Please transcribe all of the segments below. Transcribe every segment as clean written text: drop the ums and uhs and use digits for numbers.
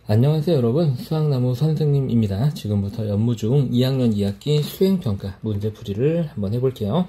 안녕하세요 여러분, 수학나무 선생님입니다. 지금부터 연무중 2학년 2학기 수행평가 문제풀이를 한번 해볼게요.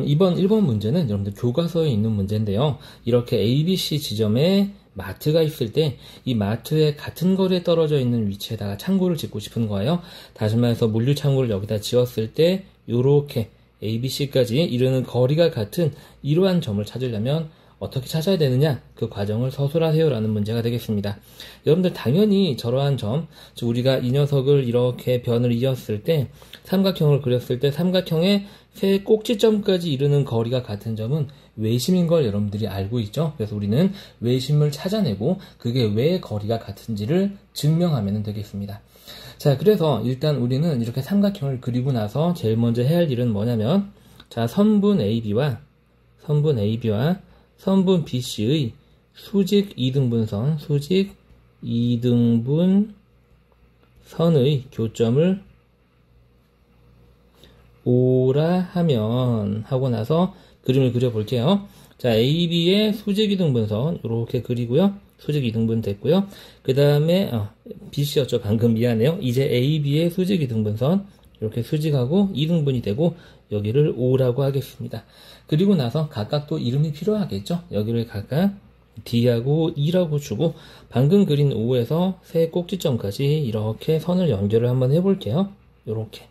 이번 1번 문제는 여러분들 교과서에 있는 문제인데요. 이렇게 ABC 지점에 마트가 있을 때 이 마트에 같은 거리에 떨어져 있는 위치에다가 창고를 짓고 싶은 거예요. 다시 말해서 물류 창고를 여기다 지었을 때 이렇게 ABC까지 이르는 거리가 같은 이러한 점을 찾으려면 어떻게 찾아야 되느냐, 그 과정을 서술하세요 라는 문제가 되겠습니다. 여러분들 당연히 저러한 점, 즉 우리가 이 녀석을 이렇게 변을 이었을 때 삼각형을 그렸을 때 삼각형의 세 꼭지점까지 이르는 거리가 같은 점은 외심인 걸 여러분들이 알고 있죠. 그래서 우리는 외심을 찾아내고 그게 왜 거리가 같은지를 증명하면 되겠습니다. 자, 그래서 일단 우리는 이렇게 삼각형을 그리고 나서 제일 먼저 해야 할 일은 뭐냐면, 자, 선분 AB와 선분 BC의 수직 이등분선의 교점을 O라 하면 하고 나서 그림을 그려볼게요. 자, AB의 수직 이등분선 이렇게 그리고요. 수직 이등분 됐고요. 그 다음에 BC였죠. 방금 미안해요. 이제 AB의 수직 이등분선 이렇게 수직하고 이등분이 되고 여기를 O라고 하겠습니다. 그리고 나서 각각 또 이름이 필요하겠죠. 여기를 각각 D하고 E라고 주고 방금 그린 O에서 세 꼭지점까지 이렇게 선을 연결을 한번 해볼게요. 이렇게.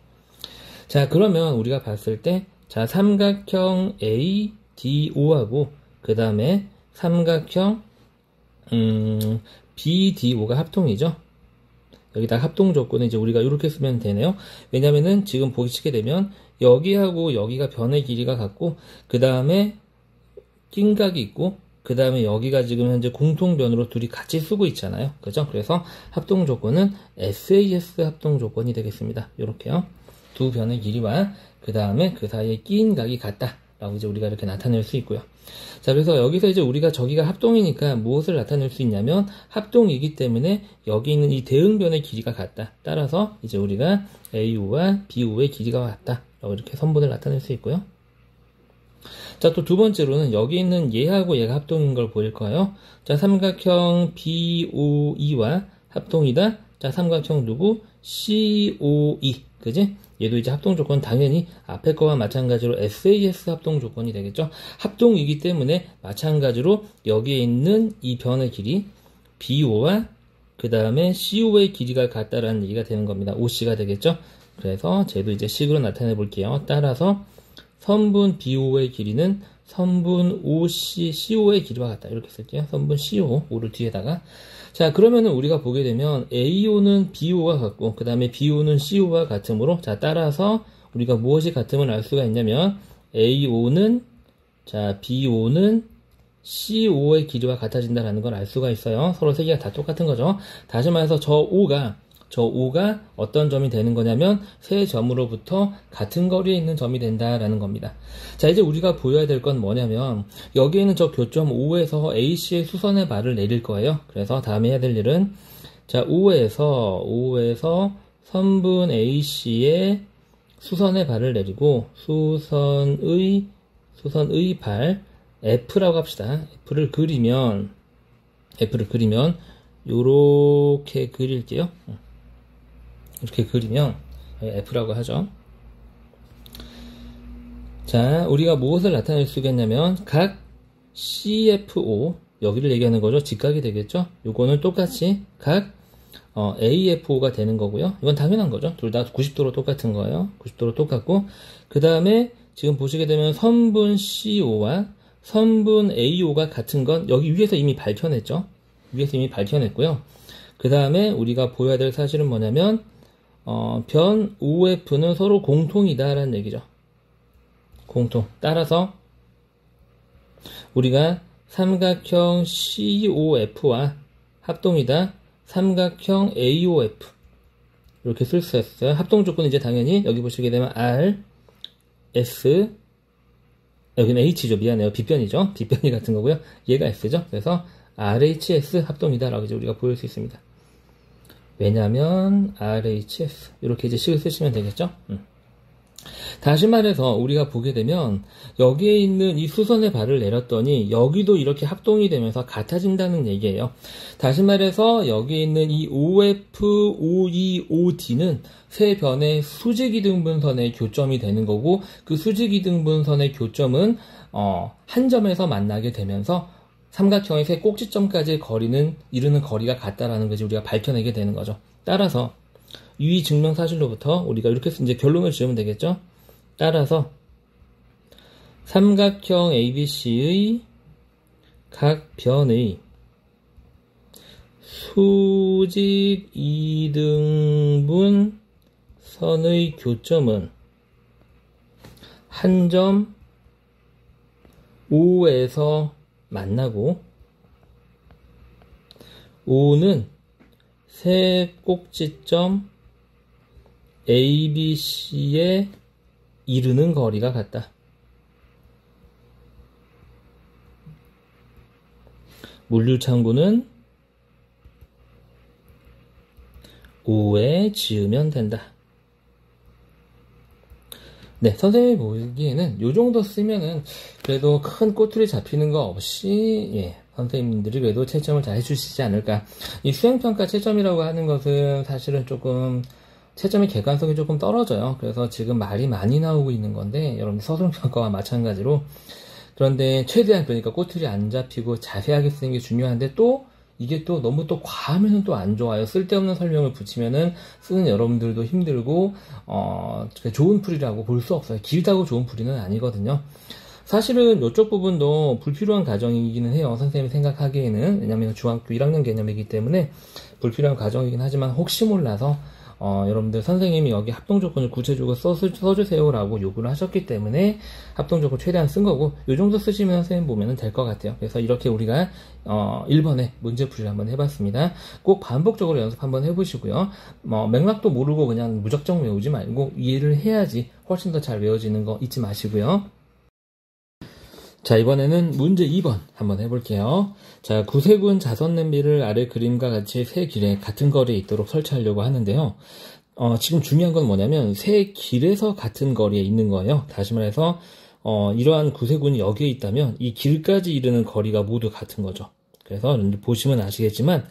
자, 그러면 우리가 봤을 때, 자, 삼각형 ADO하고 그 다음에 삼각형 BDO가 합동이죠. 여기다 합동 조건을 이제 우리가 이렇게 쓰면 되네요. 왜냐면은 지금 보시게 되면 여기하고 여기가 변의 길이가 같고 그 다음에 낀각이 있고 그 다음에 여기가 지금 현재 공통변으로 둘이 같이 쓰고 있잖아요. 그죠? 그래서 합동 조건은 SAS 합동 조건이 되겠습니다. 이렇게요. 두 변의 길이와 그 다음에 그 사이에 끼인 각이 같다 라고 이제 우리가 이렇게 나타낼 수 있고요. 자, 그래서 여기서 이제 우리가 저기가 합동이니까 무엇을 나타낼 수 있냐면 합동이기 때문에 여기 있는 이 대응변의 길이가 같다. 따라서 이제 우리가 AO와 BO의 길이가 같다 라고 이렇게 선분을 나타낼 수 있고요. 자, 또 두 번째로는 여기 있는 얘하고 얘가 합동인 걸 보일 거예요. 자, 삼각형 BOE와 합동이다. 자, 삼각형 누구? COE. 그지? 얘도 이제 합동 조건 당연히 앞에 거와 마찬가지로 SAS 합동 조건이 되겠죠. 합동이기 때문에 마찬가지로 여기에 있는 이 변의 길이 BO와 그 다음에 CO의 길이가 같다라는 얘기가 되는 겁니다. OC가 되겠죠. 그래서 쟤도 이제 식으로 나타내 볼게요. 따라서 선분 BO의 길이는 선분 OC, CO의 길이와 같다. 이렇게 쓸게요. 선분 CO, O를 뒤에다가. 자, 그러면은 우리가 보게 되면 AO는 BO가 같고, 그 다음에 BO는 CO가 같으므로, 자, 따라서 우리가 무엇이 같음을 알 수가 있냐면, AO는, 자, BO는 CO의 길이와 같아진다라는 걸 알 수가 있어요. 서로 세 개가 다 똑같은 거죠. 다시 말해서 저 O가 어떤 점이 되는 거냐면 세 점으로부터 같은 거리에 있는 점이 된다라는 겁니다. 자, 이제 우리가 보여야 될 건 뭐냐면 여기에는 저 교점 O에서 AC의 수선의 발을 내릴 거예요. 그래서 다음에 해야 될 일은 자, O에서 선분 AC의 수선의 발을 내리고 수선의 발 F라고 합시다. F를 그리면 요렇게 그릴게요. 이렇게 그리면 F라고 하죠. 자, 우리가 무엇을 나타낼 수 있겠냐면 각 CFO 여기를 얘기하는 거죠. 직각이 되겠죠. 요거는 똑같이 각 AFO가 되는 거고요. 이건 당연한 거죠. 둘 다 90도로 똑같은 거예요. 90도로 똑같고 그 다음에 지금 보시게 되면 선분 CO와 선분 AO가 같은 건 여기 위에서 이미 밝혀냈죠. 고요 그 다음에 우리가 보여야 될 사실은 뭐냐면 변 OF는 서로 공통이다 라는 얘기죠. 공통. 따라서 우리가 삼각형 COF와 합동이다. 삼각형 AOF 이렇게 쓸 수 있어요. 합동 조건은 이제 당연히 여기 보시게 되면 R, S, 여기는 H죠. 미안해요. 빗변이죠. 빗변이 같은 거고요. 얘가 S죠. 그래서 RHS 합동이다 라고 이제 우리가 보일 수 있습니다. 왜냐면 RHS 이렇게 이제 식을 쓰시면 되겠죠. 다시 말해서 우리가 보게 되면 여기에 있는 이 수선의 발을 내렸더니 여기도 이렇게 합동이 되면서 같아진다는 얘기예요. 다시 말해서 여기에 있는 이 OF, OE, OD는 세 변의 수직이등분선의 교점이 되는 거고, 그 수직이등분선의 교점은 한 점에서 만나게 되면서 삼각형의 세 꼭지점까지의 거리는 이르는 거리가 같다라는 것을 우리가 밝혀내게 되는 거죠. 따라서 유의 증명 사실로부터 우리가 이렇게 이제 결론을 지으면 되겠죠. 따라서 삼각형 ABC의 각 변의 수직 이등분 선의 교점은 한 점 O에서 만나고, O는 세 꼭지점 ABC에 이르는 거리가 같다. 물류창고는 5에 지으면 된다. 네, 선생님이 보기에는 요 정도 쓰면은 그래도 큰 꼬투리 잡히는 거 없이 선생님들이 그래도 채점을 잘 해주시지 않을까. 이 수행평가 채점이라고 하는 것은 사실은 조금 채점의 객관성이 조금 떨어져요. 그래서 지금 말이 많이 나오고 있는 건데, 여러분 서술평가와 마찬가지로. 그런데 최대한 그러니까 꼬투리 안 잡히고 자세하게 쓰는 게 중요한데, 또 이게 또 너무 또 과하면은 또 안 좋아요. 쓸데없는 설명을 붙이면은 쓰는 여러분들도 힘들고 좋은 풀이라고 볼 수 없어요. 길다고 좋은 풀이는 아니거든요. 사실은 이쪽 부분도 불필요한 과정이기는 해요. 선생님이 생각하기에는. 왜냐면 중학교 1학년 개념이기 때문에 불필요한 과정이긴 하지만, 혹시 몰라서 여러분들 선생님이 여기 합동조건을 구체적으로 써주세요라고 요구를 하셨기 때문에 합동조건 최대한 쓴 거고, 요 정도 쓰시면 선생님 보면 될 것 같아요. 그래서 이렇게 우리가 1번에 문제풀이를 한번 해봤습니다. 꼭 반복적으로 연습 한번 해보시고요. 맥락도 모르고 그냥 무작정 외우지 말고 이해를 해야지 훨씬 더 잘 외워지는 거 잊지 마시고요. 자, 이번에는 문제 2번 한번 해볼게요. 자, 구세군 자선 냄비를 아래 그림과 같이 세 길에 같은 거리에 있도록 설치하려고 하는데요. 지금 중요한 건 뭐냐면 세 길에서 같은 거리에 있는 거예요. 다시 말해서 이러한 구세군이 여기에 있다면 이 길까지 이르는 거리가 모두 같은 거죠. 그래서 보시면 아시겠지만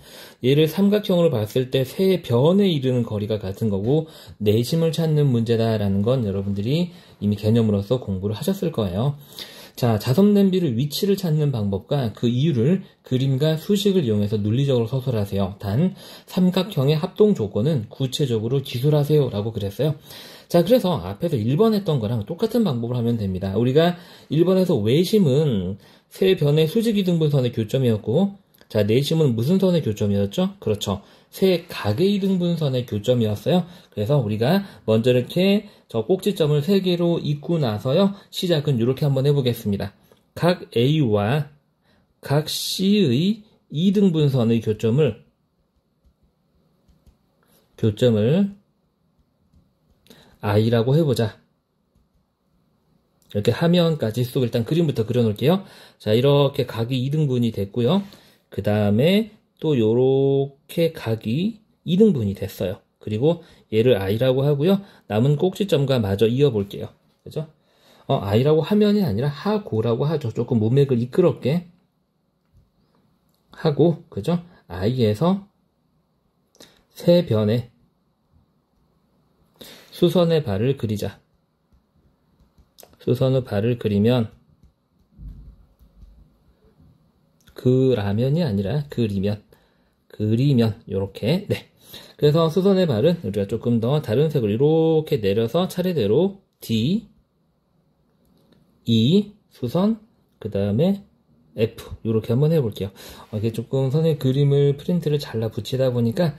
얘를 삼각형으로 봤을 때 세 변에 이르는 거리가 같은 거고, 내심을 찾는 문제다라는 건 여러분들이 이미 개념으로서 공부를 하셨을 거예요. 자, 자선 냄비를 위치를 찾는 방법과 그 이유를 그림과 수식을 이용해서 논리적으로 서술하세요. 단 삼각형의 합동 조건은 구체적으로 기술하세요 라고 그랬어요. 자, 그래서 앞에서 1번 했던 거랑 똑같은 방법을 하면 됩니다. 우리가 1번에서 외심은 세 변의 수직이등분선의 교점이었고, 자, 내심은 무슨 선의 교점이었죠? 그렇죠. 세 각의 이등분선의 교점이었어요. 그래서 우리가 먼저 이렇게 저 꼭지점을 3개로 잇고 나서요, 시작은 이렇게 한번 해보겠습니다. 각 A와 각 C의 이등분선의 교점을 I라고 해보자. 이렇게 하면까지 쭉 일단 그림부터 그려놓을게요. 자, 이렇게 각이 2등분이 됐고요. 그 다음에 또 요렇게 각이 2등분이 됐어요. 그리고 얘를 I라고 하고요. 남은 꼭지점과 마저 이어볼게요. 그죠? I라고 하면이 아니라 하고라고 하죠. 조금 문맥을 이끌었게 하고, 그죠? I에서 세 변에 수선의 발을 그리자. 수선의 발을 그리면, 그라면이 아니라 그리면 요렇게. 네. 그래서 수선의 발은 우리가 조금 더 다른 색으로 이렇게 내려서 차례대로 D, E, 수선, 그 다음에 F 요렇게 한번 해볼게요. 이게 조금 선생님 그림을 프린트를 잘라 붙이다 보니까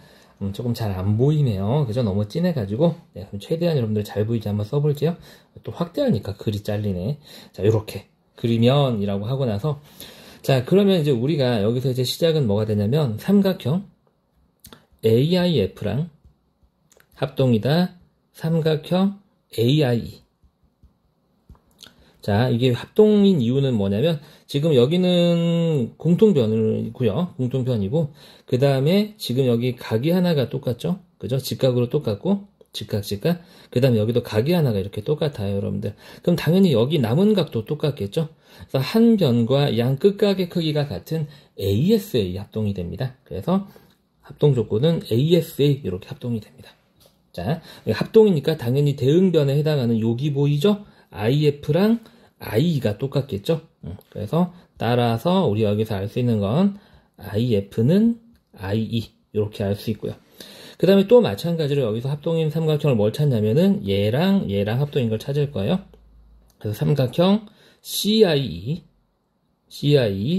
조금 잘 안 보이네요. 그죠? 너무 진해가지고. 네, 그럼 최대한 여러분들 잘 보이게 한번 써볼게요. 또 확대하니까 글이 잘리네. 자, 요렇게 그리면이라고 하고 나서, 자, 그러면 이제 우리가 여기서 이제 시작은 뭐가 되냐면 삼각형 AIF랑 합동이다 삼각형 AIE. 자, 이게 합동인 이유는 뭐냐면 지금 여기는 공통변이고요. 공통변이고, 그 다음에 지금 여기 각이 하나가 똑같죠? 그죠? 직각으로 똑같고, 직각. 그 다음에 여기도 각이 하나가 이렇게 똑같아요, 여러분들. 그럼 당연히 여기 남은 각도 똑같겠죠? 그래서 한 변과 양 끝각의 크기가 같은 ASA 합동이 됩니다. 그래서 합동 조건은 ASA 이렇게 합동이 됩니다. 자, 합동이니까 당연히 대응변에 해당하는 여기 보이죠? IF랑 IE가 똑같겠죠? 그래서 따라서 우리 여기서 알 수 있는 건 IF는 IE 이렇게 알 수 있고요. 그 다음에 또 마찬가지로 여기서 합동인 삼각형을 뭘 찾냐면은 얘랑 합동인 걸 찾을 거예요. 그래서 삼각형 CIE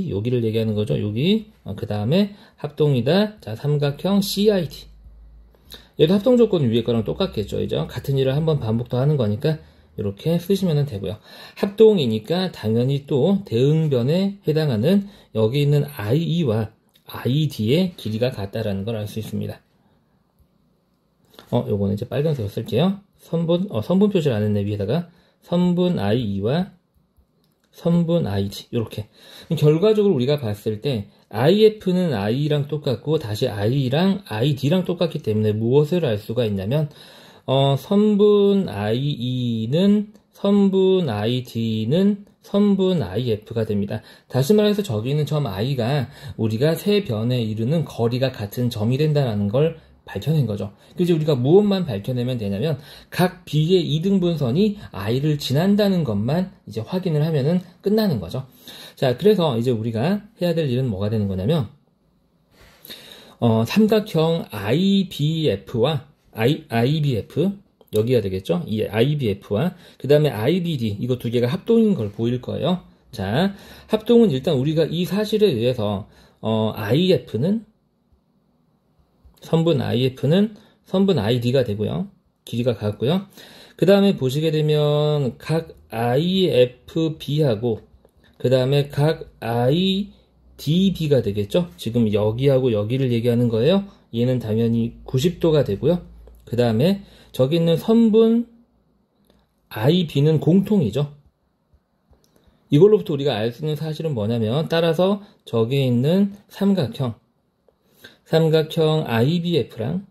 여기를 얘기하는 거죠. 여기 그 다음에 합동이다. 자, 삼각형 CID. 얘도 합동 조건은 위에 거랑 똑같겠죠. 이죠? 같은 일을 한번 반복 더 하는 거니까 이렇게 쓰시면 되고요. 합동이니까 당연히 또 대응변에 해당하는 여기 있는 IE와 ID의 길이가 같다라는 걸 알 수 있습니다. 요거는 이제 빨간색으로 쓸게요. 선분 표시를 안 했네, 위에다가. 선분 IE와 선분 ID. 요렇게. 결과적으로 우리가 봤을 때, IF는 I랑 똑같고, 다시 I랑 ID랑 똑같기 때문에 무엇을 알 수가 있냐면, 선분 IE는 선분 ID는 선분 IF가 됩니다. 다시 말해서 저기 있는 점 I가 우리가 세 변에 이르는 거리가 같은 점이 된다는 걸 밝혀낸 거죠. 그래서 우리가 무엇만 밝혀내면 되냐면 각 B의 이등분선이 I를 지난다는 것만 이제 확인을 하면은 끝나는 거죠. 자, 그래서 이제 우리가 해야 될 일은 뭐가 되는 거냐면 삼각형 IBF와 IBF 여기가 되겠죠? 이 IBF와 그 다음에 IBD 이거 두 개가 합동인 걸 보일 거예요. 자, 합동은 일단 우리가 이 사실에 의해서 IF는 선분 IF는 선분 ID가 되고요. 길이가 같고요. 그 다음에 보시게 되면 각 IFB하고 그 다음에 각 IDB가 되겠죠. 지금 여기하고 여기를 얘기하는 거예요. 얘는 당연히 90도가 되고요. 그 다음에 저기 있는 선분 IB는 공통이죠. 이걸로부터 우리가 알 수 있는 사실은 뭐냐면 따라서 저기 있는 삼각형 IBF랑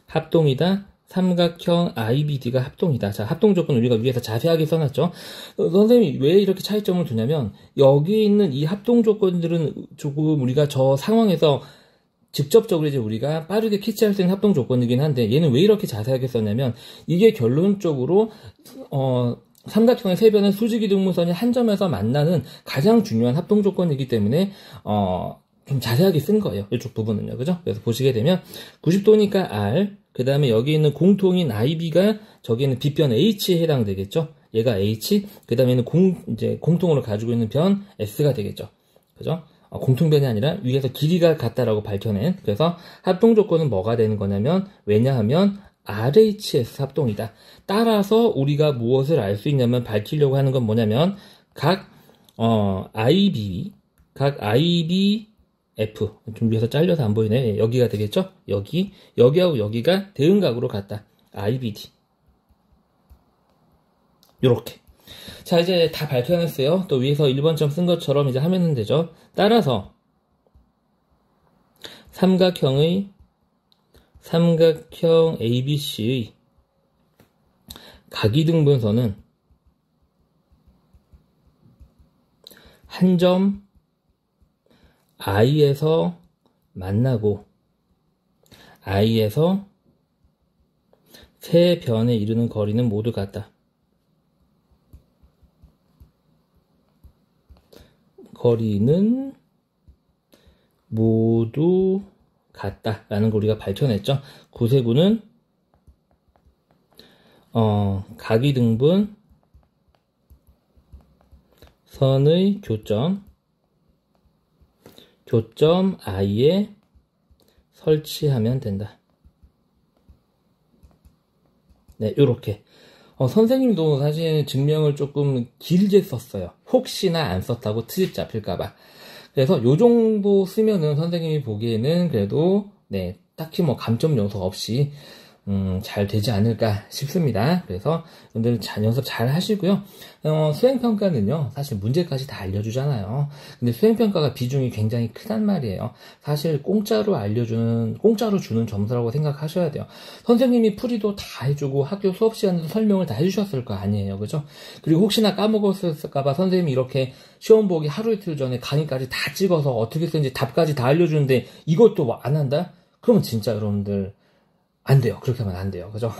합동이다. 삼각형 IBD가 합동이다. 자, 합동 조건 우리가 위에서 자세하게 써놨죠. 선생님이 왜 이렇게 차이점을 두냐면 여기 있는 이 합동 조건들은 조금 우리가 저 상황에서 직접적으로 이제 우리가 빠르게 캐치할 수 있는 합동 조건이긴 한데 얘는 왜 이렇게 자세하게 썼냐면 이게 결론적으로 삼각형의 세 변의 수직이등분선이 한 점에서 만나는 가장 중요한 합동 조건이기 때문에 좀 자세하게 쓴 거예요. 이쪽 부분은요. 그죠? 그래서 보시게 되면 90도니까 R, 그 다음에 여기 있는 공통인 IB가 저기 있는 B변 H에 해당되겠죠? 얘가 H, 그 다음에는 이제 공통으로 가지고 있는 변 S가 되겠죠. 그죠? 공통변이 아니라 위에서 길이가 같다라고 밝혀낸. 그래서 합동 조건은 뭐가 되는 거냐면, 왜냐하면 RHS 합동이다. 따라서 우리가 무엇을 알 수 있냐면 밝히려고 하는 건 뭐냐면, 각 IBF, 좀 위에서 잘려서 안 보이네. 여기가 되겠죠? 여기하고 여기가 대응각으로 같다. IBD. 요렇게. 자, 이제 다 밝혀냈어요. 또 위에서 1번점 쓴 것처럼 이제 하면 되죠. 따라서 삼각형 ABC의 각이등분선은 한 점 I에서 만나고 I에서 세 변에 이르는 거리는 모두 같다. 거리는 모두 같다라는 걸 우리가 밝혀냈죠. 구세구는 각이등분 선의 교점 I에 설치하면 된다. 네, 요렇게. 선생님도 사실 증명을 조금 길게 썼어요. 혹시나 안 썼다고 트집 잡힐까봐. 그래서 요 정도 쓰면은 선생님이 보기에는 그래도, 네, 딱히 뭐 감점 요소 없이, 잘 되지 않을까 싶습니다. 그래서 여러분들 연습 잘 하시고요. 수행평가는요, 사실 문제까지 다 알려주잖아요. 근데 수행평가가 비중이 굉장히 크단 말이에요. 사실 공짜로 주는 점수라고 생각하셔야 돼요. 선생님이 풀이도 다 해주고 학교 수업 시간에도 설명을 다 해주셨을 거 아니에요. 그죠? 그리고 혹시나 까먹었을까봐 선생님이 이렇게 시험 보기 하루 이틀 전에 강의까지 다 찍어서 어떻게 쓰는지 답까지 다 알려주는데 이것도 안 한다? 그러면 진짜 여러분들 안 돼요. 그렇게 하면 안 돼요. 그죠?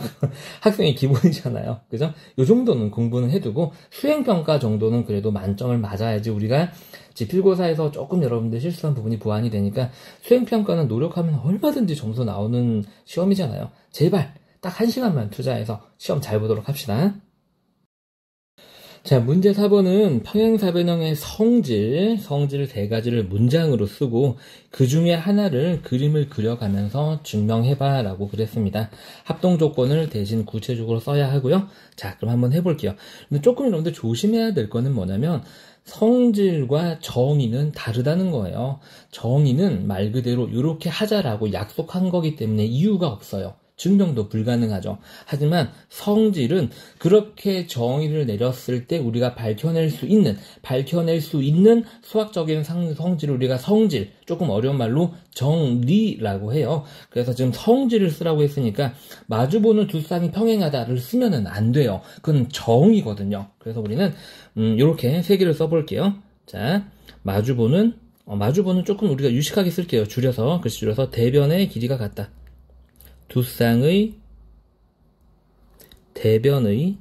학생의 기본이잖아요. 그죠? 요 정도는 공부는 해두고 수행평가 정도는 그래도 만점을 맞아야지 우리가 지필고사에서 조금 여러분들 실수한 부분이 보완이 되니까 수행평가는 노력하면 얼마든지 점수 나오는 시험이잖아요. 제발 딱 1시간만 투자해서 시험 잘 보도록 합시다. 자, 문제 4번은 평행사변형의 성질 3가지를 문장으로 쓰고 그 중에 하나를 그림을 그려가면서 증명해봐 라고 그랬습니다. 합동조건을 대신 구체적으로 써야 하고요. 자, 그럼 한번 해볼게요. 근데 조금 여러분들 조심해야 될 거는 뭐냐면 성질과 정의는 다르다는 거예요. 정의는 말 그대로 이렇게 하자라고 약속한 거기 때문에 이유가 없어요. 증명도 불가능하죠. 하지만 성질은 그렇게 정의를 내렸을 때 우리가 밝혀낼 수 있는 수학적인 성질을 우리가 성질, 조금 어려운 말로 정리라고 해요. 그래서 지금 성질을 쓰라고 했으니까 마주보는 두 쌍이 평행하다를 쓰면은 안 돼요. 그건 정의거든요. 그래서 우리는 이렇게 3개를 써볼게요. 자, 마주보는 조금 우리가 유식하게 쓸게요. 글씨 줄여서 대변의 길이가 같다. 두 쌍의 대변의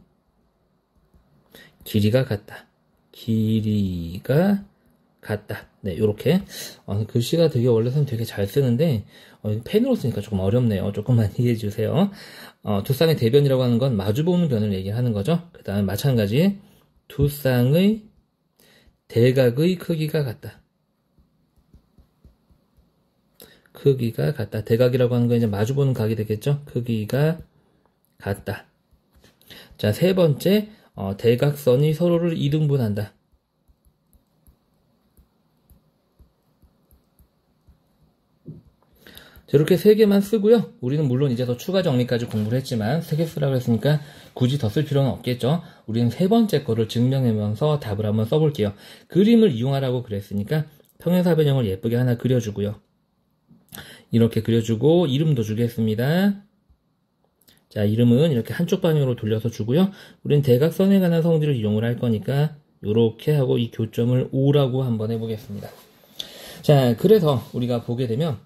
길이가 같다. 네, 요렇게. 글씨가 되게 원래는 되게 잘 쓰는데, 펜으로 쓰니까 조금 어렵네요. 조금만 이해해 주세요. 두 쌍의 대변이라고 하는 건 마주보는 변을 얘기하는 거죠. 그 다음에 마찬가지, 두 쌍의 대각의 크기가 같다. 대각이라고 하는 건 이제 마주보는 각이 되겠죠? 크기가 같다. 자, 3번째, 대각선이 서로를 2등분한다. 이렇게 3개만 쓰고요. 우리는 물론 이제 더 추가 정리까지 공부를 했지만 3개 쓰라고 했으니까 굳이 더 쓸 필요는 없겠죠. 우리는 3번째 거를 증명하면서 답을 한번 써볼게요. 그림을 이용하라고 그랬으니까 평행사변형을 예쁘게 하나 그려주고요. 이렇게 그려주고 이름도 주겠습니다. 자, 이름은 이렇게 한쪽 방향으로 돌려서 주고요. 우린 대각선에 관한 성질을 이용을 할 거니까 이렇게 하고 이 교점을 5라고 한번 해보겠습니다. 자, 그래서 우리가 보게 되면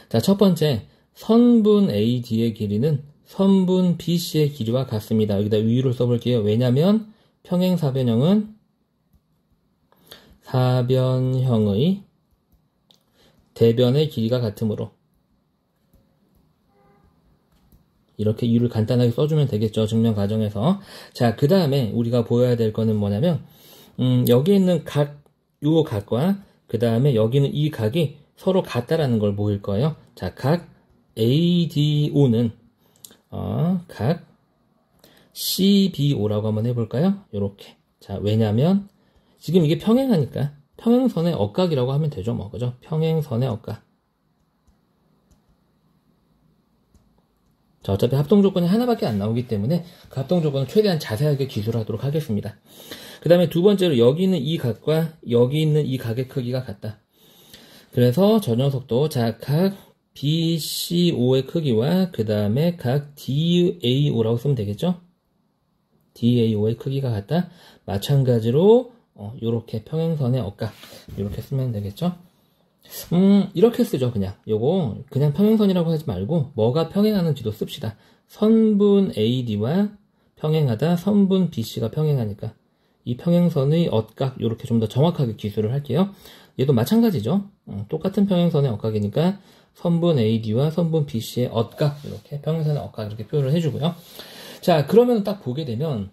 자, 첫 번째 선분 AD의 길이는 선분 BC의 길이와 같습니다. 여기다 위로 써볼게요. 왜냐하면 평행사변형은 사변형의 대변의 길이가 같으므로 이렇게 이유를 간단하게 써주면 되겠죠. 증명 과정에서. 자, 그 다음에 우리가 보여야 될 거는 뭐냐면 여기 있는 요 각과 그 다음에 여기는 이 각이 서로 같다라는 걸 보일 거예요. 자, 각 ADO는 각 CBO라고 한번 해볼까요? 요렇게. 자, 왜냐면 지금 이게 평행하니까 평행선의 억각이라고 하면 되죠, 뭐, 그죠? 평행선의 억각. 자, 어차피 합동조건이 하나밖에 안 나오기 때문에 그 합동조건을 최대한 자세하게 기술하도록 하겠습니다. 그 다음에 두 번째로 여기 있는 이 각과 여기 있는 이 각의 크기가 같다. 그래서 저 녀석도 자, 각 BCO의 크기와 그 다음에 각 DAO라고 쓰면 되겠죠? DAO의 크기가 같다. 마찬가지로 요렇게 평행선의 억각 요렇게 쓰면 되겠죠. 이렇게 쓰죠. 그냥 요거 그냥 평행선이라고 하지 말고 뭐가 평행하는지도 씁시다. 선분 AD와 평행하다 선분 BC가 평행하니까 이 평행선의 억각 요렇게 좀 더 정확하게 기술을 할게요. 얘도 마찬가지죠. 똑같은 평행선의 억각이니까 선분 AD와 선분 BC의 억각 이렇게 평행선의 억각 이렇게 표현을 해주고요. 자, 그러면 딱 보게 되면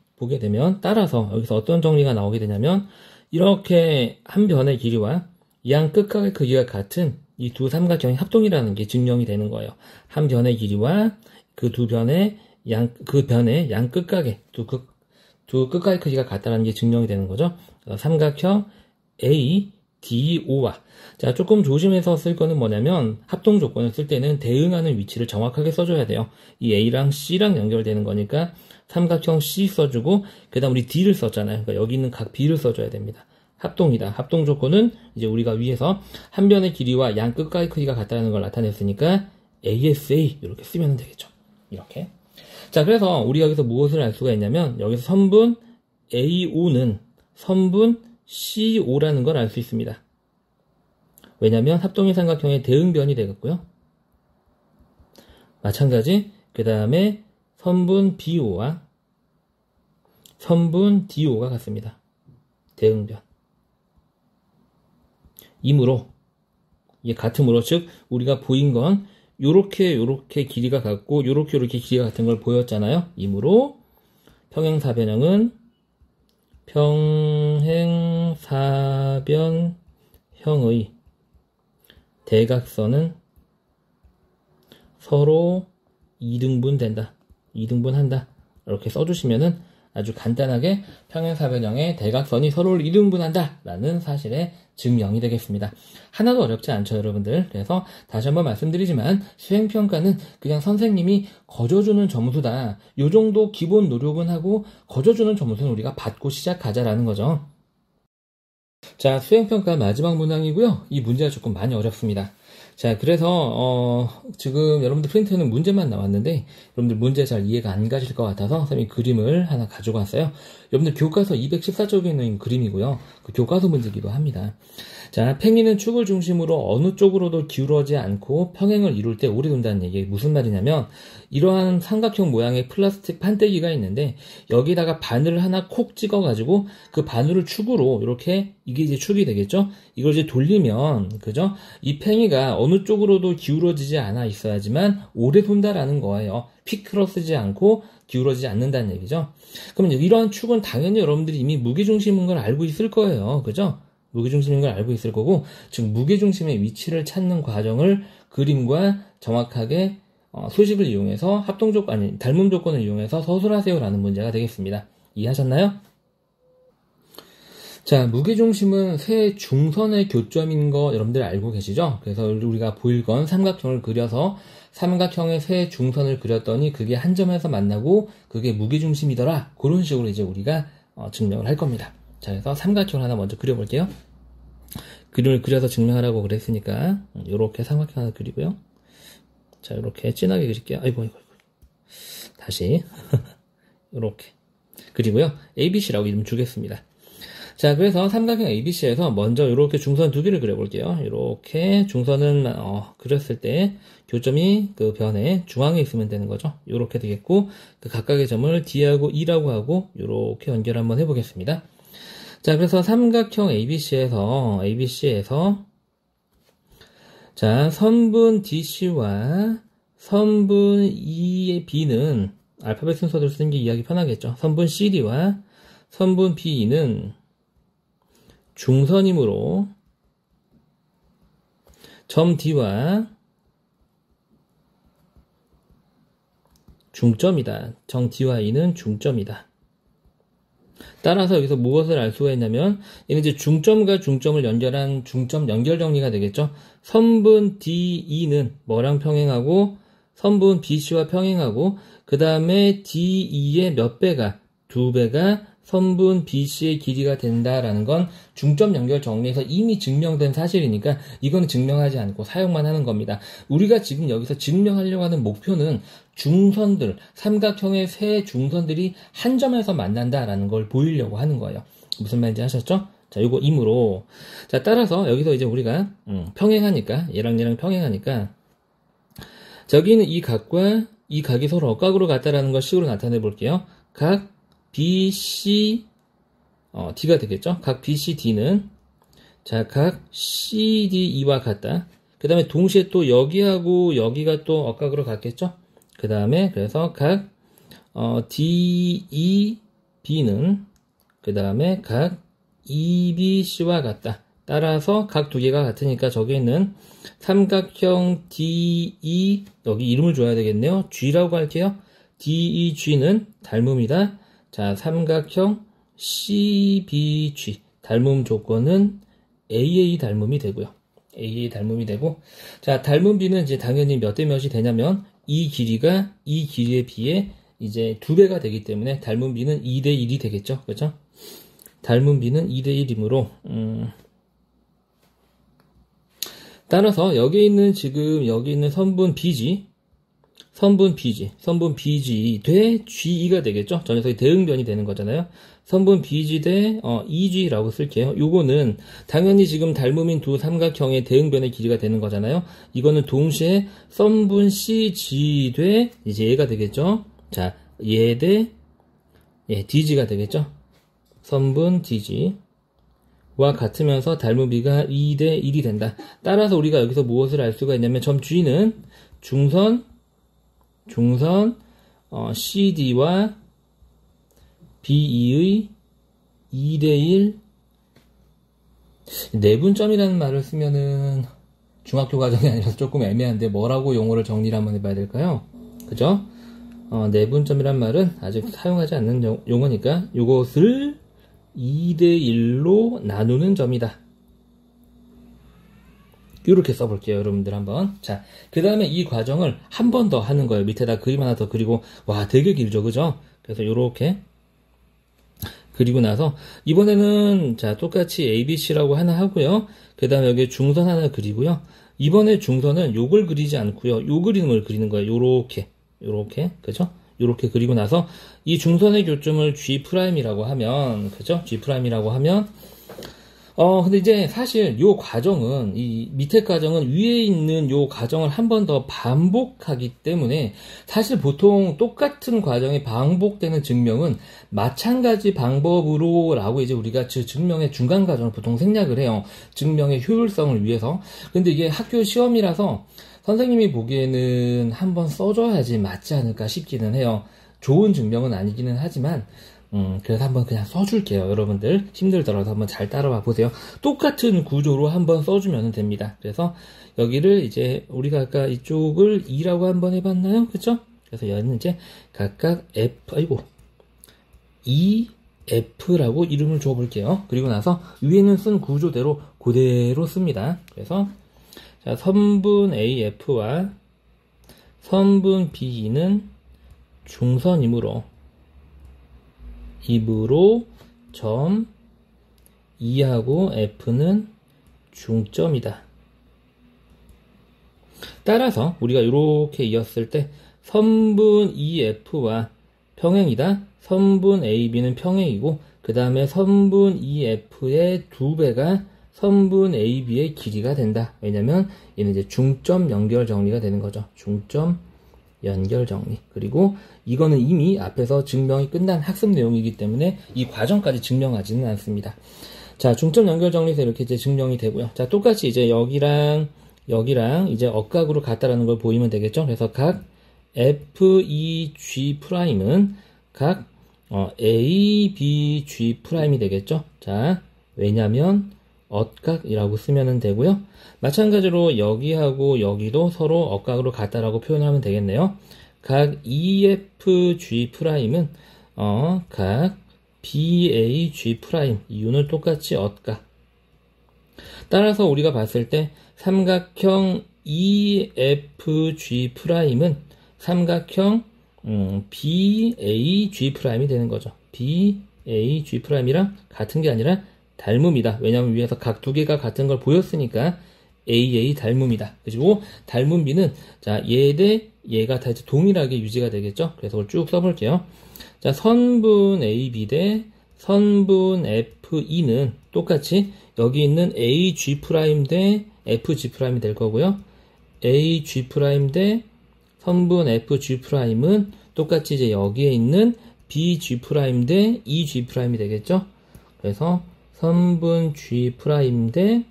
따라서 여기서 어떤 정리가 나오게 되냐면 이렇게 한 변의 길이와 양 끝각의 크기가 같은 이 두 삼각형의 합동이라는 게 증명이 되는 거예요. 한 변의 길이와 그 두 변의 양 끝각의 두 끝각의 크기가 같다는 게 증명이 되는 거죠. 삼각형 DO와 자 조금 조심해서 쓸 거는 뭐냐면 합동 조건을 쓸 때는 대응하는 위치를 정확하게 써줘야 돼요. 이 A랑 C랑 연결되는 거니까 삼각형 C 써주고 그 다음 우리 D를 썼잖아요. 그러니까 여기 있는 각 B를 써줘야 됩니다. 합동이다. 합동 조건은 이제 우리가 위에서 한 변의 길이와 양 끝과의 크기가 같다는 걸 나타냈으니까 ASA 이렇게 쓰면 되겠죠. 이렇게. 자 그래서 우리가 여기서 무엇을 알 수가 있냐면 여기서 선분 AO는 선분 CO라는 걸 알 수 있습니다. 왜냐하면 합동의 삼각형의 대응변이 되겠고요. 마찬가지 그 다음에 선분 BO와 선분 DO가 같습니다. 대응변. 이므로 이게 같으므로 즉 우리가 보인 건 요렇게 길이가 같고 요렇게 길이가 같은 걸 보였잖아요. 이므로 평행사변형은 평행사변형의 대각선은 서로 2등분된다. 2등분한다. 이렇게 써주시면은 아주 간단하게 평행사변형의 대각선이 서로를 2등분한다 라는 사실의 증명이 되겠습니다. 하나도 어렵지 않죠 여러분들. 그래서 다시 한번 말씀드리지만 수행평가는 그냥 선생님이 거저주는 점수다. 요 정도 기본 노력은 하고 거저주는 점수는 우리가 받고 시작하자라는 거죠. 자 수행평가 마지막 문항이고요. 이 문제가 조금 많이 어렵습니다. 자 그래서 지금 여러분들 프린트에는 문제만 나왔는데 여러분들 문제 잘 이해가 안 가실 것 같아서 선생님이 그림을 하나 가지고 왔어요. 여러분들 교과서 214쪽에 있는 그림이고요. 그 교과서 문제기도 합니다. 자 팽이는 축을 중심으로 어느 쪽으로도 기울어지지 않고 평행을 이룰 때 오래 돈다는 얘기. 무슨 말이냐면 이러한 삼각형 모양의 플라스틱 판때기가 있는데 여기다가 바늘을 하나 콕 찍어 가지고 그 바늘을 축으로 이렇게 이게 이제 축이 되겠죠. 이걸 이제 돌리면 그죠? 이 팽이가 어느 쪽으로도 기울어지지 않아 있어야지만 오래 돈다라는 거예요. 피크러쓰지 않고 기울어지지 않는다는 얘기죠. 그럼 이러한 축은 당연히 여러분들이 이미 무게중심인 걸 알고 있을 거예요. 그죠? 무게중심인 걸 알고 있을 거고 즉 무게중심의 위치를 찾는 과정을 그림과 정확하게 수식을 이용해서 닮음 조건을 이용해서 서술하세요라는 문제가 되겠습니다. 이해하셨나요? 자, 무게중심은 세 중선의 교점인 거 여러분들 알고 계시죠? 그래서 우리가 보일 건 삼각형을 그려서 삼각형의 세 중선을 그렸더니 그게 한 점에서 만나고 그게 무게중심이더라. 그런 식으로 이제 우리가 증명을 할 겁니다. 자, 그래서 삼각형을 하나 먼저 그려볼게요. 그림을 그려서 증명하라고 그랬으니까 이렇게 삼각형 하나 그리고요. 자, 이렇게 진하게 그릴게요. 아이고. 다시 이렇게 그리고요. ABC라고 이름 주겠습니다. 자, 그래서 삼각형 ABC에서 먼저 이렇게 중선 두 개를 그려볼게요. 이렇게 중선은 그렸을 때 교점이 그 변의 중앙에 있으면 되는 거죠. 이렇게 되겠고 그 각각의 점을 D하고 E라고 하고 이렇게 연결 한번 해보겠습니다. 자, 그래서 삼각형 ABC에서 자, 선분 DC와 선분 EB는 알파벳 순서대로 쓰는 게 이해하기 편하겠죠. 선분 CD와 선분 BE는 중선이므로 점 D와 중점이다. 점 D와 E는 중점이다. 따라서 여기서 무엇을 알 수가 있냐면 얘는 이제 중점과 중점을 연결한 중점 연결 정리가 되겠죠. 선분 DE는 뭐랑 평행하고 선분 BC와 평행하고 그 다음에 DE의 몇 배가 2배가 선분 BC의 길이가 된다라는 건 중점 연결 정리에서 이미 증명된 사실이니까 이거는 증명하지 않고 사용만 하는 겁니다. 우리가 지금 여기서 증명하려고 하는 목표는 중선들, 삼각형의 세 중선들이 한 점에서 만난다라는 걸 보이려고 하는 거예요. 무슨 말인지 아셨죠? 자, 요거 임으로. 자, 따라서 여기서 이제 우리가 평행하니까 얘랑 평행하니까 저기는 이 각과 이 각이 서로 억각으로 같다라는 걸 식으로 나타내 볼게요. 각 BC D가 되겠죠. 각 BCD는 자, 각 CDE와 같다. 그 다음에 동시에 또 여기하고 여기가 또 억각으로 같겠죠. 그 다음에 그래서 각 DEB는 그 다음에 각 EBC와 같다. 따라서 각 두 개가 같으니까 저기에 있는 삼각형 DE 여기 이름을 줘야 되겠네요. G라고 할게요. DEG는 닮음이다. 자, 삼각형 CBG 닮음 조건은 AA 닮음이 되고요. AA 닮음이 되고, 자, 닮은 B는 이제 당연히 몇 대 몇이 되냐면, 이 길이가 이 길이에 비해 이제 2배가 되기 때문에 닮은 B는 2대 1이 되겠죠. 그죠? 닮은 B는 2대 1이므로, 따라서 여기 있는 선분 BG 대 GE가 되겠죠? 저 녀석이 대응변이 되는 거잖아요. 선분 BG 대 EG라고 쓸게요. 요거는 당연히 지금 닮음인 두 삼각형의 대응변의 길이가 되는 거잖아요. 이거는 동시에 선분 CG 대 이제 얘가 되겠죠? 자, 얘 대 DG가 되겠죠? 선분 DG와 같으면서 닮은 B가 2대 1이 된다. 따라서 우리가 여기서 무엇을 알 수가 있냐면 점 G는 중선 CD와 BE의 2대1 내분점이라는 말을 쓰면은 중학교 과정이 아니라서 조금 애매한데 뭐라고 용어를 정리를 한번 해봐야 될까요? 그죠? 내분점이란 말은 아직 사용하지 않는 용어니까 이것을 2대1로 나누는 점이다. 이렇게 써볼게요, 여러분들 한번. 자, 그 다음에 이 과정을 한 번 더 하는 거예요. 밑에다 그림 하나 더 그리고, 와, 되게 길죠, 그죠? 그래서 요렇게 그리고 나서, 이번에는, 자, 똑같이 ABC라고 하나 하고요. 그 다음에 여기 중선 하나 그리고요. 이번에 중선은 요걸 그리지 않고요. 요 그림을 그리는 거예요. 요렇게, 그죠? 요렇게 그리고 나서, 이 중선의 교점을 G'이라고 하면, 그죠? G'이라고 하면, 근데 이제 사실 요 과정은, 이 밑에 과정은 위에 있는 요 과정을 한 번 더 반복하기 때문에 사실 보통 똑같은 과정이 반복되는 증명은 마찬가지 방법으로 라고 이제 우리가 증명의 중간 과정을 보통 생략을 해요. 증명의 효율성을 위해서. 근데 이게 학교 시험이라서 선생님이 보기에는 한번 써줘야지 맞지 않을까 싶기는 해요. 좋은 증명은 아니기는 하지만, 그래서 한번 그냥 써줄게요. 여러분들 힘들더라도 한번 잘 따라와 보세요. 똑같은 구조로 한번 써주면 됩니다. 그래서 여기를 이제 우리가 아까 이쪽을 2라고 한번 해봤나요? 그쵸? 그래서 여기는 이제 각각 EF라고 이름을 줘볼게요. 그리고 나서 위에는 쓴 구조대로 그대로 씁니다. 그래서 자, 선분 AF와 선분 BE는 중선이므로 점 E하고 F는 중점이다. 따라서 우리가 이렇게 이었을 때 선분 EF와 평행이다. 선분 AB는 평행이고 그 다음에 선분 EF의 2배가 선분 AB의 길이가 된다. 왜냐면 얘는 이제 중점 연결 정리가 되는 거죠. 중점 연결 정리. 그리고 이거는 이미 앞에서 증명이 끝난 학습 내용이기 때문에 이 과정까지 증명하지는 않습니다. 자, 중점 연결 정리에서 이렇게 이제 증명이 되고요. 자, 똑같이 이제 여기랑 이제 억각으로 같다라는 걸 보이면 되겠죠. 그래서 각 FEG'은 각 ABG'이 되겠죠. 자, 왜냐면 억각이라고 쓰면 되고요. 마찬가지로 여기하고 여기도 서로 억각으로 같다라고 표현하면 되겠네요. 각 EFG'은 각 BAG' 이유는 똑같이 억각. 따라서 우리가 봤을 때 삼각형 EFG'은 삼각형 BAG' 되는 거죠. BAG'이랑 같은 게 아니라 닮음이다. 왜냐하면 위에서 각 두 개가 같은 걸 보였으니까 AA 닮음이다. 그리고 닮은 B는 자, 얘 대 얘가 다 이제 동일하게 유지가 되겠죠. 그래서 그걸 쭉 써볼게요. 자, 선분 AB 대 선분 FE는 똑같이 여기 있는 AG' 대 FG' 될 거고요. AG' 대 선분 FG'은 똑같이 이제 여기에 있는 BG' 대 EG' 되겠죠. 그래서 선분 G' 대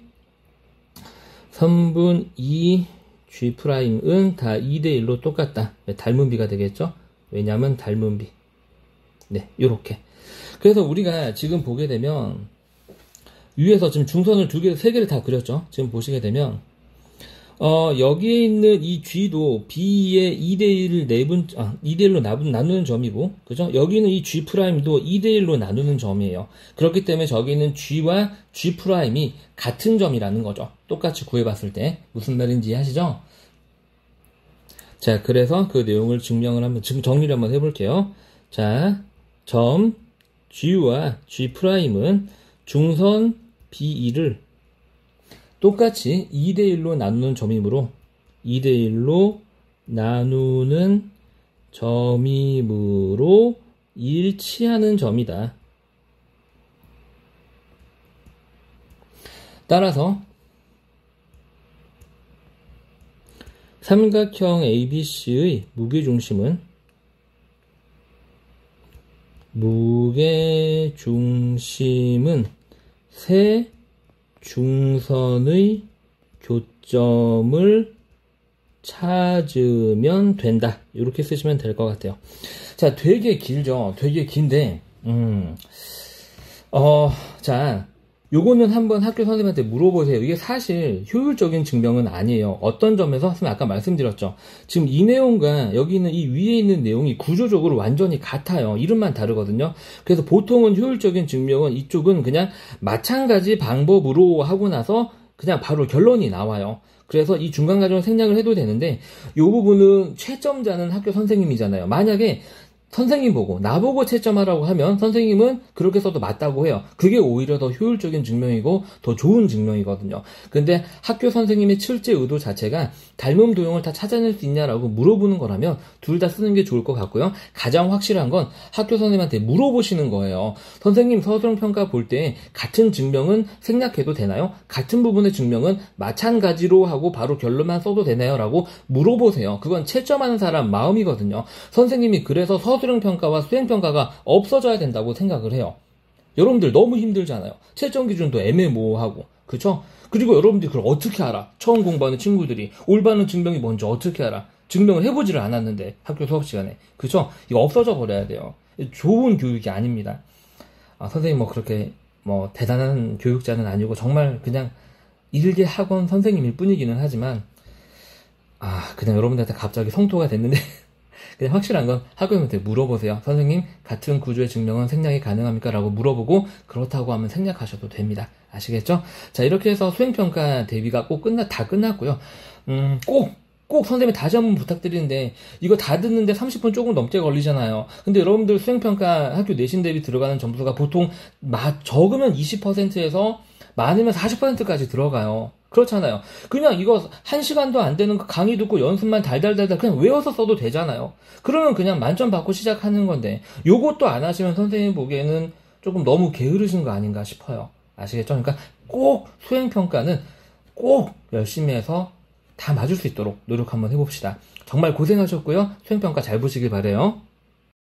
선분 EG'은 다 2대1로 똑같다. 닮은 B가 되겠죠. 왜냐하면 닮은 B. 네, 요렇게. 그래서 우리가 지금 보게 되면 위에서 지금 중선을 세 개를 다 그렸죠. 지금 보시게 되면 여기에 있는 이 G도 B의 2대1을 2대1로 나누는 점이고, 그죠? 여기는 이 G'도 2대1로 나누는 점이에요. 그렇기 때문에 저기는 G와 G'이 같은 점이라는 거죠. 똑같이 구해봤을 때. 무슨 말인지 이해하시죠? 자, 그래서 그 내용을 지금 정리를 한번 해볼게요. 자, 점 G와 G'은 중선 B2를 똑같이 2대1로 나누는 점이므로 2대1로 나누는 점이므로 일치하는 점이다. 따라서 삼각형 ABC의 무게중심은 세 중선의 교점을 찾으면 된다. 이렇게 쓰시면 될 것 같아요. 자, 되게 길죠? 되게 긴데, 자, 요거는 한번 학교 선생님한테 물어보세요. 이게 사실 효율적인 증명은 아니에요. 어떤 점에서 선생님 아까 말씀드렸죠. 지금 이 내용과 여기 있는 이 위에 있는 내용이 구조적으로 완전히 같아요. 이름만 다르거든요. 그래서 보통은 효율적인 증명은 이쪽은 그냥 마찬가지 방법으로 하고 나서 그냥 바로 결론이 나와요. 그래서 이 중간 과정을 생략을 해도 되는데 이 부분은 채점자는 학교 선생님이잖아요. 만약에 선생님 보고 나보고 채점하라고 하면 선생님은 그렇게 써도 맞다고 해요. 그게 오히려 더 효율적인 증명이고 더 좋은 증명이거든요. 근데 학교 선생님의 실제 의도 자체가 닮음 도형을 다 찾아낼 수 있냐라고 물어보는 거라면 둘 다 쓰는 게 좋을 것 같고요. 가장 확실한 건 학교 선생님한테 물어보시는 거예요. 선생님 서술형평가 볼 때 같은 증명은 생략해도 되나요? 같은 부분의 증명은 마찬가지로 하고 바로 결론만 써도 되나요? 라고 물어보세요. 그건 채점하는 사람 마음이거든요. 선생님이 그래서 서술형평가와 수행평가가 없어져야 된다고 생각을 해요. 여러분들 너무 힘들잖아요. 채점 기준도 애매모호하고, 그쵸? 그리고 여러분들이 그걸 어떻게 알아? 처음 공부하는 친구들이 올바른 증명이 뭔지 어떻게 알아? 증명을 해보지를 않았는데 학교 수업 시간에, 그쵸? 이거 없어져 버려야 돼요. 좋은 교육이 아닙니다. 선생님 뭐 그렇게 뭐 대단한 교육자는 아니고 정말 그냥 일개 학원 선생님일 뿐이기는 하지만 그냥 여러분들한테 갑자기 성토가 됐는데 그냥 확실한 건 학교님한테 물어보세요. 선생님, 같은 구조의 증명은 생략이 가능합니까? 라고 물어보고 그렇다고 하면 생략하셔도 됩니다. 아시겠죠? 자, 이렇게 해서 수행평가 대비가 다 끝났고요. 꼭 선생님이 다시 한번 부탁드리는데 이거 다 듣는데 30분 조금 넘게 걸리잖아요. 근데 여러분들 수행평가 학교 내신 대비 들어가는 점수가 보통 적으면 20%에서 많으면 40%까지 들어가요. 그렇잖아요. 그냥 이거 1시간도 안 되는 그 강의 듣고 연습만 달달달달 그냥 외워서 써도 되잖아요. 그러면 그냥 만점 받고 시작하는 건데 요것도 안 하시면 선생님 보기에는 조금 너무 게으르신 거 아닌가 싶어요. 아시겠죠? 그러니까 꼭 수행평가는 꼭 열심히 해서 다 맞을 수 있도록 노력 한번 해봅시다. 정말 고생하셨고요. 수행평가 잘 보시길 바라요.